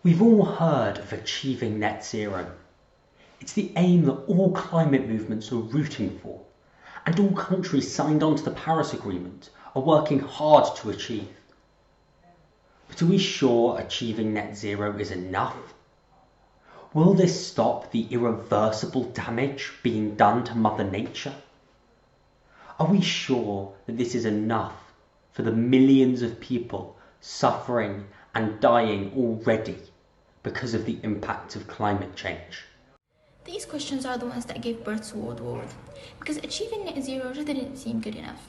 We've all heard of achieving net zero. It's the aim that all climate movements are rooting for, and all countries signed on to the Paris Agreement are working hard to achieve. But are we sure achieving net zero is enough? Will this stop the irreversible damage being done to Mother Nature? Are we sure that this is enough for the millions of people suffering and dying already because of the impact of climate change? These questions are the ones that gave birth to World War, because achieving net zero just didn't seem good enough.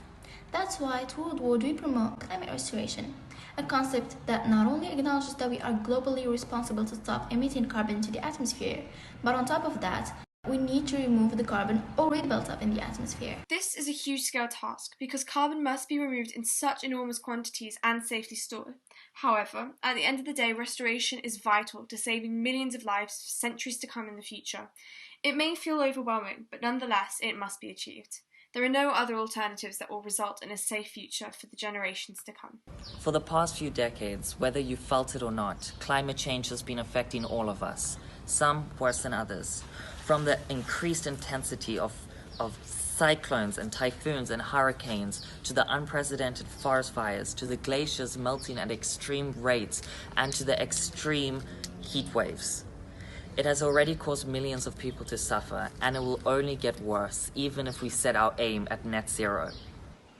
That's why at World War we promote climate restoration, a concept that not only acknowledges that we are globally responsible to stop emitting carbon to the atmosphere, but on top of that, we need to remove the carbon already built up in the atmosphere. This is a huge-scale task because carbon must be removed in such enormous quantities and safely stored. However, at the end of the day, restoration is vital to saving millions of lives for centuries to come in the future. It may feel overwhelming, but nonetheless, it must be achieved. There are no other alternatives that will result in a safe future for the generations to come. For the past few decades, whether you felt it or not, climate change has been affecting all of us, some worse than others. From the increased intensity of cyclones and typhoons and hurricanes, to the unprecedented forest fires, to the glaciers melting at extreme rates, and to the extreme heat waves. It has already caused millions of people to suffer, and it will only get worse, even if we set our aim at net zero.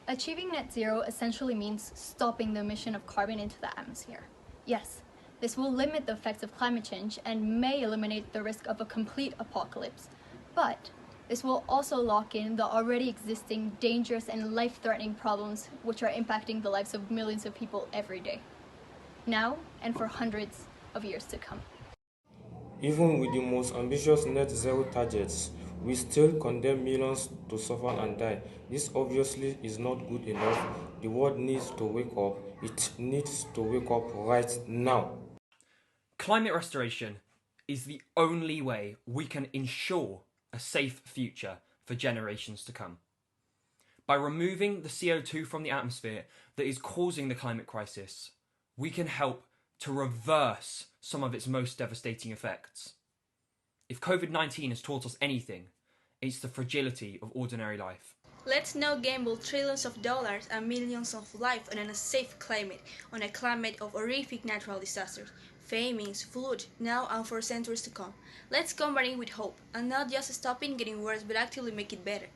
Achieving net zero essentially means stopping the emission of carbon into the atmosphere. Yes, this will limit the effects of climate change and may eliminate the risk of a complete apocalypse, but this will also lock in the already existing dangerous and life-threatening problems which are impacting the lives of millions of people every day, now and for hundreds of years to come. Even with the most ambitious net zero targets, we still condemn millions to suffer and die. This obviously is not good enough. The world needs to wake up. It needs to wake up right now. Climate restoration is the only way we can ensure a safe future for generations to come. By removing the CO2 from the atmosphere that is causing the climate crisis, we can help to reverse some of its most devastating effects. If COVID-19 has taught us anything, it's the fragility of ordinary life. Let's not gamble trillions of dollars and millions of lives on a unsafe climate, on a climate of horrific natural disasters, famines, flood, now and for centuries to come. Let's combat it with hope, and not just stopping getting worse, but actually make it better.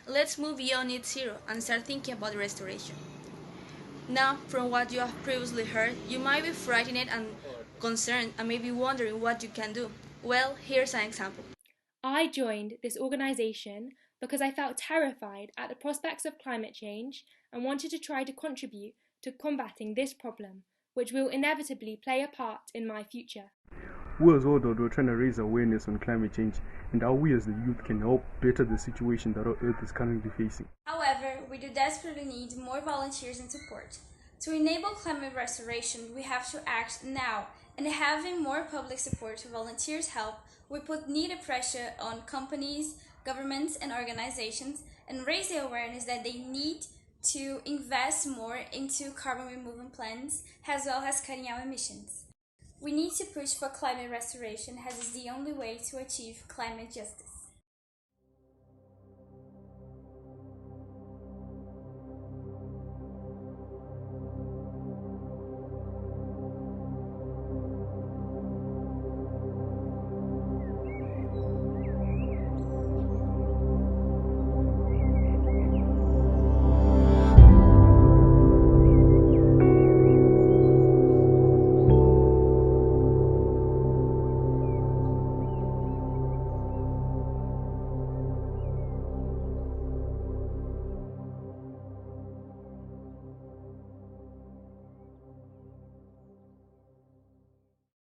Let's move beyond net zero and start thinking about restoration. Now, from what you have previously heard, you might be frightened and concerned and maybe wondering what you can do. Well, here's an example. I joined this organisation because I felt terrified at the prospects of climate change and wanted to try to contribute to combating this problem, which will inevitably play a part in my future. We as well, we're trying to raise awareness on climate change and how we as the youth can help better the situation that our Earth is currently facing. However, we do desperately need more volunteers and support. To enable climate restoration, we have to act now, and having more public support to volunteers help, we put needed pressure on companies, governments and organizations and raise the awareness that they need to invest more into carbon removal plans as well as cutting out emissions. We need to push for climate restoration as it's the only way to achieve climate justice.